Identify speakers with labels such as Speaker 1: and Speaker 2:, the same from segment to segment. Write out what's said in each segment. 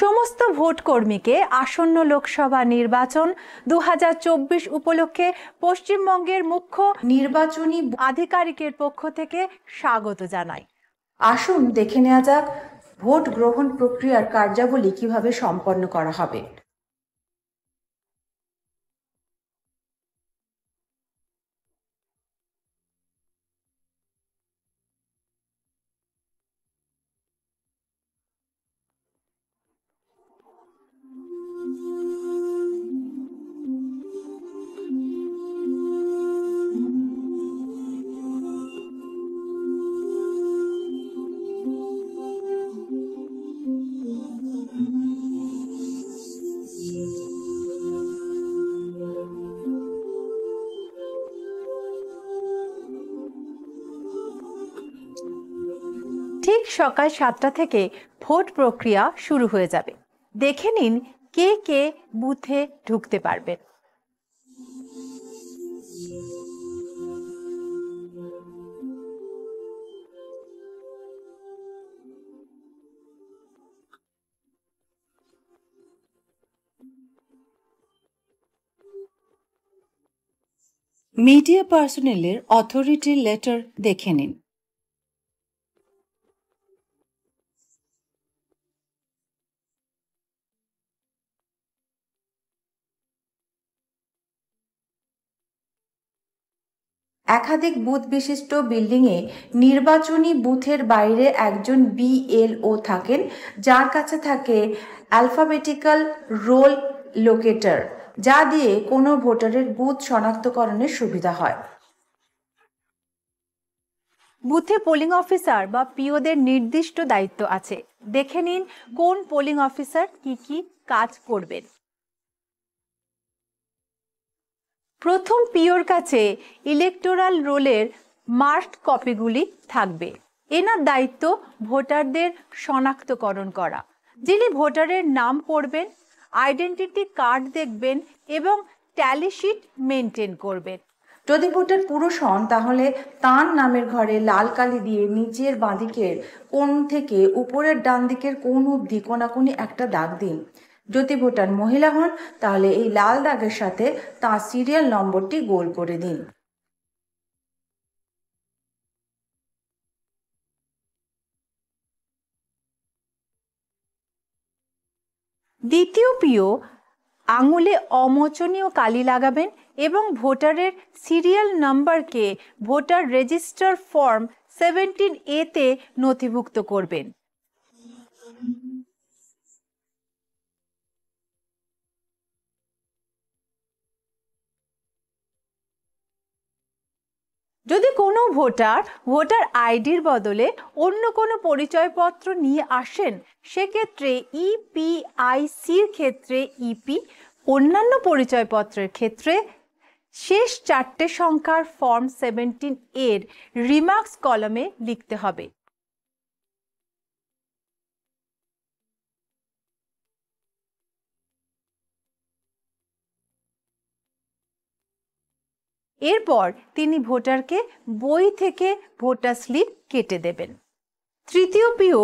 Speaker 1: সমস্ত ভোটকর্মীকে আসন্ন লোকসভা নির্বাচন 2024 উপলক্ষে পশ্চিমবঙ্গের মুখ্য নির্বাচনী আধিকারিকের পক্ষ থেকে স্বাগত জানাই।
Speaker 2: আসুন দেখে নেওয়া যাক ভোট গ্রহণ প্রক্রিয়ার কার্যাবলী কিভাবে সম্পন্ন করা হবে।
Speaker 1: ঠিক সকাল 7টা থেকে ভোট প্রক্রিয়া শুরু হয়ে যাবে। দেখে নিন কে কে বুথে ঢুকতে পারবেন।
Speaker 3: মিডিয়া পার্সোনেলের অথরিটি লেটার দেখে নিন।
Speaker 2: একাধিক বুথ বিশিষ্ট বিল্ডিংয়ে নির্বাচনী বুথের বাইরে একজন বিএলও থাকেন, যার কাছে থাকে অ্যালফাবেটিক্যাল রোল লোকেটর, যা দিয়ে কোনো ভোটারের বুথ শনাক্তকরণের সুবিধা হয়।
Speaker 1: বুথে পোলিং অফিসার বা পিওদের নির্দিষ্ট দায়িত্ব আছে। দেখে নিন কোন পোলিং অফিসার কি কাজ করবেন। প্রথম পিওর কাছে ইলেকটোরাল রোলের মার্কড কপিগুলি থাকবে। এনার দায়িত্ব ভোটারদের শনাক্তকরণ করা। যিনি ভোটারের নাম পড়বেন, আইডেন্টিটি কার্ড দেখবেন এবং ট্যালি শিট মেনটেন করবেন।
Speaker 2: যদি ভোটার পুরুষ হন তাহলে তার নামের ঘরে লাল কালি দিয়ে নিচের বাঁদিকের কোণ থেকে উপরের ডান দিকের কোণ অবধি কোনাকুনি একটা দাগ দিন। যদি ভোটার মহিলা হন তাহলে এই লাল দাগের সাথে তার সিরিয়াল নম্বরটি গোল করে দিন।
Speaker 1: দ্বিতীয় পিও আঙুলে অমোচনীয় কালি লাগাবেন এবং ভোটারের সিরিয়াল নাম্বারকে ভোটার রেজিস্টার ফর্ম 17A তে নথিভুক্ত করবেন। যদি কোনো ভোটার আইডির বদলে অন্য কোনো পরিচয়পত্র নিয়ে আসেন, সেক্ষেত্রে ইপিআইসির ক্ষেত্রে ইপি, অন্যান্য পরিচয়পত্রের ক্ষেত্রে শেষ 4টে সংখ্যার ফর্ম 17 এর রিমার্কস কলামে লিখতে হবে। এরপর তিনি ভোটারকে বই থেকে ভোটার স্লিপ কেটে দেবেন। তৃতীয় পিও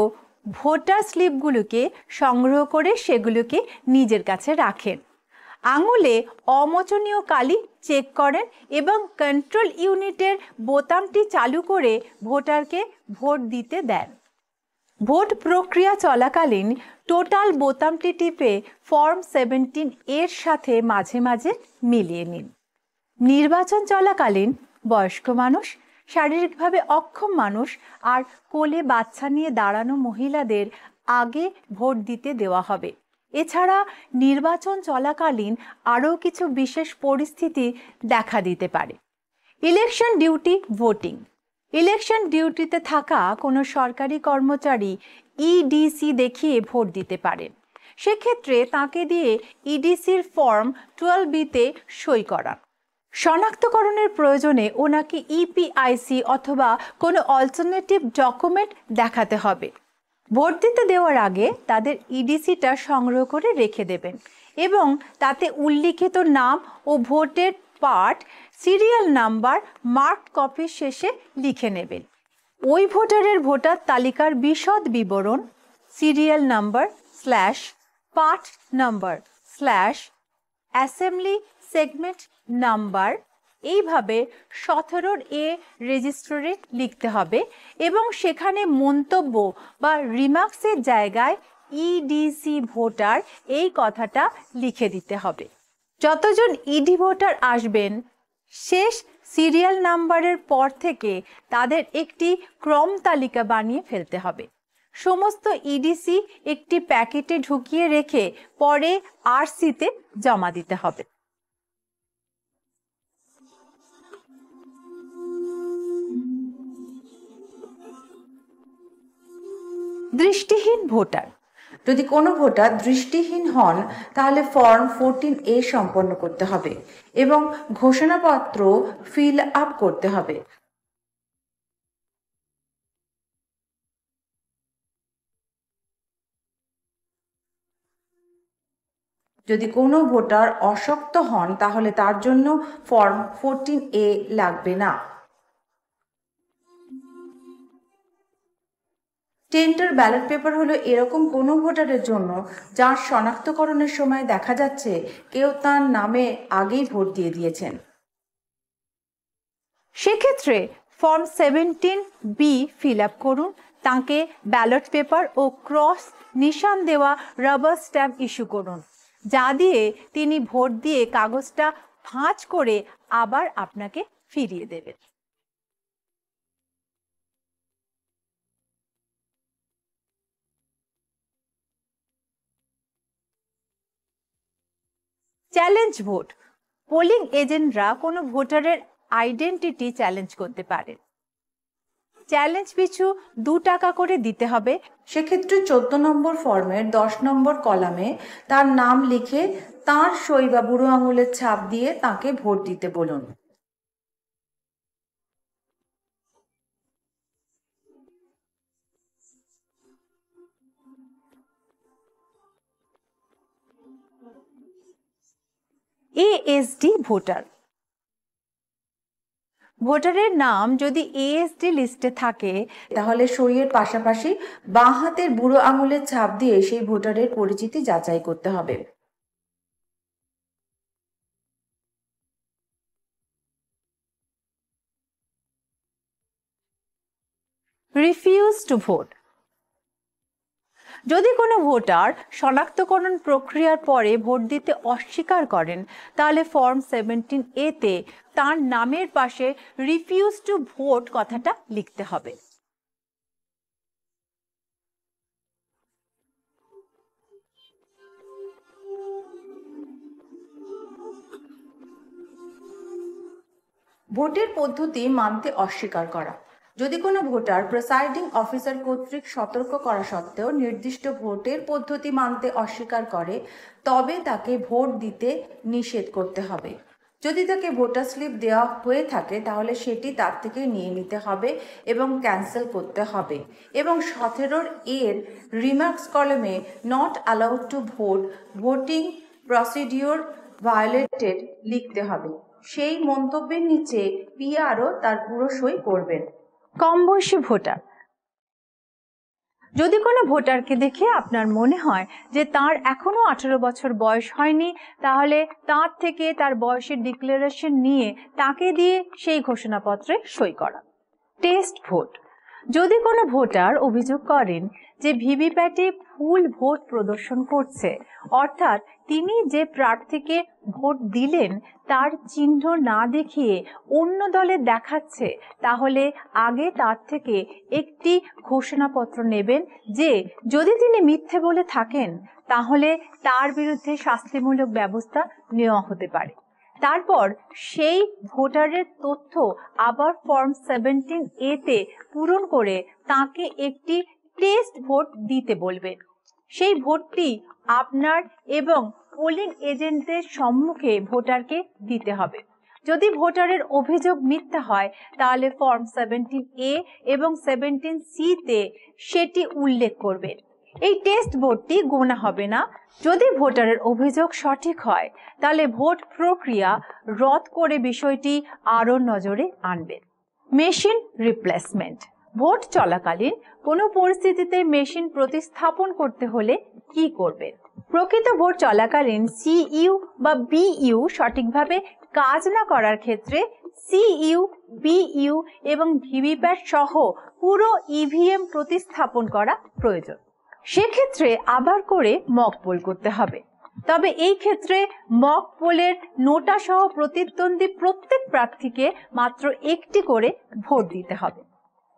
Speaker 1: ভোটার স্লিপগুলোকে সংগ্রহ করে সেগুলোকে নিজের কাছে রাখেন। আঙুলে অমোচনীয় কালি চেক করেন এবং কন্ট্রোল ইউনিটের বোতামটি চালু করে ভোটারকে ভোট দিতে দেন। ভোট প্রক্রিয়া চলাকালীন টোটাল বোতামটি টিপে ফর্ম 17 এর সাথে মাঝে মাঝে মিলিয়ে নিন। নির্বাচন চলাকালীন বয়স্ক মানুষ, শারীরিকভাবে অক্ষম মানুষ আর কোলে বাচ্চা নিয়ে দাঁড়ানো মহিলাদের আগে ভোট দিতে দেওয়া হবে। এছাড়া নির্বাচন চলাকালীন আরও কিছু বিশেষ পরিস্থিতি দেখা দিতে পারে। Election duty voting. ইলেকশন ডিউটিতে থাকা কোনো সরকারি কর্মচারী ইডিসি দেখিয়ে ভোট দিতে পারেন। সেক্ষেত্রে তাকে দিয়ে ইডিসির ফর্ম 12B-তে সই করান। শনাক্তকরণের প্রয়োজনে ওনাকে ইপিআইসি অথবা কোনো অল্টারনেটিভ ডকুমেন্ট দেখাতে হবে। ভোট দিতে দেওয়ার আগে তাদের ইডিসিটা সংগ্রহ করে রেখে দেবেন এবং তাতে উল্লিখিত নাম ও ভোটের পার্ট, সিরিয়াল নাম্বার মার্কড কপির শেষে লিখে নেবেন। ওই ভোটারের ভোটার তালিকার বিশদ বিবরণ, serial number / part number / assembly segment number এইভাবে 17 এ রেজিস্টারে লিখতে হবে এবং সেখানে মন্তব্য বা রিমার্কসের জায়গায় ইডিসি ভোটার এই কথাটা লিখে দিতে হবে। যতজন ইডি ভোটার আসবেন শেষ সিরিয়াল নাম্বারের পর থেকে তাদের একটি ক্রম তালিকা বানিয়ে ফেলতে হবে। সমস্ত ইডিসি একটি প্যাকেটে ঢুকিয়ে রেখে পরে আরসিতে জমা দিতে হবে। দৃষ্টিহীন ভোটার।
Speaker 2: যদি কোনো ভোটার দৃষ্টিহীন হন তাহলে ফর্ম 14A সম্পন্ন করতে হবে এবং ঘোষণাপত্র ফিল আপ করতে হবে। যদি কোনো ভোটার অশক্ত হন তাহলে তার জন্য ফর্ম 14A লাগবে না। টেন্টার ব্যালট পেপার হলো এরকম কোনো ভোটারের জন্য যার শনাক্তকরণের সময় দেখা যাচ্ছে কেউ তার নামে আগেই ভোট দিয়ে দিয়েছেন।
Speaker 1: সেক্ষেত্রে ফর্ম 17B ফিল আপ করুন, তাকে ব্যালট পেপার ও ক্রস নিশান দেওয়া রাবার স্ট্যাম্প ইস্যু করুন, যা দিয়ে তিনি ভোট দিয়ে কাগজটা ভাঁজ করে আবার আপনাকে ফিরিয়ে দেবেন। Challenge vote. পোলিং এজেন্টরা কোনো ভোটারের আইডেন্টিটি চ্যালেঞ্জ করতে পারে। চ্যালেঞ্জ পিছু 2 টাকা করে দিতে হবে।
Speaker 2: সেক্ষেত্রে 14 নম্বর ফর্মের 10 নম্বর কলামে তার নাম লিখে তার সই বা বুড়ো আঙুলের ছাপ দিয়ে তাকে ভোট দিতে বলুন।
Speaker 1: ASD voter. ভোটারের নাম যদি এএসডি লিস্টে থাকে
Speaker 2: তাহলে সইয়ের পাশাপাশি বাঁ হাতের বুড়ো আঙুলের ছাপ দিয়ে সেই ভোটারের পরিচিতি যাচাই করতে হবে।
Speaker 1: Refuse to vote. যদি কোনো ভোটার শনাক্তকরণ প্রক্রিয়ার পরে ভোট দিতে অস্বীকার করেন তাহলে ফর্ম 17A তে তার নামের পাশে রিফিউজ টু ভোট কথাটা লিখতে হবে।
Speaker 2: ভোটের পদ্ধতি মানতে অস্বীকার করা। যদি কোনো ভোটার প্রিসাইডিং অফিসার কর্তৃক সতর্ক করা সত্ত্বেও নির্দিষ্ট ভোটের পদ্ধতি মানতে অস্বীকার করে তবে তাকে ভোট দিতে নিষেধ করতে হবে। যদি তাকে ভোটার স্লিপ দেওয়া হয়ে থাকে তাহলে সেটি তার থেকে নিয়ে নিতে হবে এবং ক্যান্সেল করতে হবে এবং 17 এর রিমার্কস কলামে not allowed to vote, voting procedure violated লিখতে হবে। সেই মন্তব্যের নিচে পিআরও তার পুরো সই করবেন।
Speaker 1: কম বয়সী ভোটার। যদি কোনো ভোটারকে দেখে আপনার মনে হয় যে তার এখনো 18 বছর বয়স হয়নি তাহলে তার থেকে তার বয়সের ডিক্লারেশন নিয়ে তাকে দিয়ে সেই ঘোষণাপত্রে সই করা। Test vote. যদি কোনো ভোটার অভিযোগ করেন যে ভিভিপ্যাটে ভুল ভোট প্রদর্শন করছে, অর্থাৎ তিনি যে প্রার্থীকে ভোট দিলেন তার চিহ্ন না দেখিয়ে অন্য দলে দেখাচ্ছে, তাহলে আগে তার থেকে একটি ঘোষণাপত্র নেবেন যে যদি তিনি মিথ্যে বলে থাকেন তাহলে তার বিরুদ্ধে শাস্তিমূলক ব্যবস্থা নেওয়া হতে পারে। তারপর সেই ভোটারের তথ্য আবার ফর্ম 17A তে পূরণ করে তাকে একটি টেস্ট ভোট দিতে বলবেন। সেই ভোটটি আপনার এবং পোলিং এজেন্টদের সম্মুখে ভোটারকে দিতে হবে। যদি ভোটারের অভিযোগ মিথ্যা হয় তাহলে ফর্ম 17A এবং 17C তে সেটি উল্লেখ করবেন। এই টেস্ট ভোটটি গোনা হবে না। যদি ভোটারের অভিযোগ সঠিক হয় তাহলে ভোট প্রক্রিয়া রদ করে বিষয়টি আরও নজরে আনবেন। Machine replacement. ভোট চলাকালীন কোনো পরিস্থিতিতে মেশিন প্রতিস্থাপন করতে হলে কি করবেন? প্রকৃত ভোট চলাকালীন সিইউ বা বিইউ সঠিকভাবে কাজ না করার ক্ষেত্রে সিইউ, বিইউ এবং ভিভিপ্যাট সহ পুরো ইভিএম প্রতিস্থাপন করা প্রয়োজন। সেক্ষেত্রে আবার করে মক পোল করতে হবে। তবে এই ক্ষেত্রে মক পোলের নোটা সহ প্রতিদ্বন্দ্বী প্রত্যেক প্রার্থীকে মাত্র একটি করে ভোট দিতে হবে।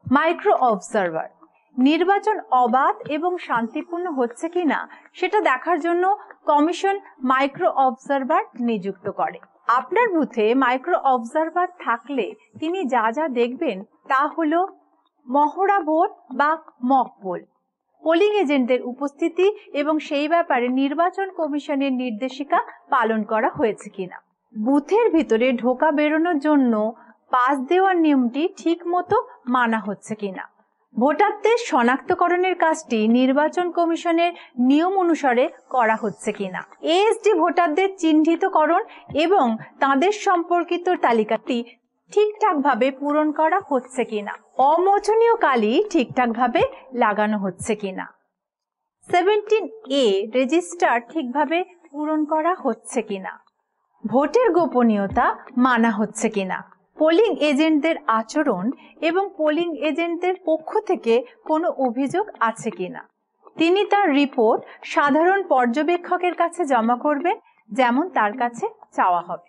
Speaker 1: মাইক্রো অবজারভার নির্বাচন অবাধ এবং শান্তিপূর্ণ হচ্ছে কিনা সেটা দেখার জন্য কমিশন মাইক্রো অবজারভার নিযুক্ত করে। আপনার বুথে মাইক্রো অবজারভার থাকলে তিনি যা যা দেখবেন তা হলো মহড়া ভোট বা মক পোল, পোলিং এজেন্টদের উপস্থিতি এবং সেই ব্যাপারে নির্বাচন কমিশনের নির্দেশিকা পালন করা হয়েছে কিনা, বুথের ভিতরে ঢোকা বেরোনোর জন্য পাস দেওয়ার নিয়মটি ঠিক মতো মানা হচ্ছে কিনা, ভোটারদের শনাক্তকরণের কাজটি নির্বাচন কমিশনের নিয়ম অনুসারে করা হচ্ছে কিনা, এএসডি ভোটারদের চিহ্নিতকরণ এবং তাদের সম্পর্কিত তালিকাটি ঠিকঠাকভাবে পূরণ করা হচ্ছে কিনা, অমোচনীয় কালি ঠিকঠাকভাবে লাগানো হচ্ছে কিনা, 17A রেজিস্টার ঠিকভাবে পূরণ করা হচ্ছে কিনা, ভোটের গোপনীয়তা মানা হচ্ছে কিনা, পোলিং এজেন্টদের আচরণ এবং পোলিং এজেন্টদের পক্ষ থেকে কোনো অভিযোগ আছে কিনা। তিনি তার রিপোর্ট সাধারণ পর্যবেক্ষকের কাছে জমা করবেন, যেমন তার কাছে চাওয়া হবে।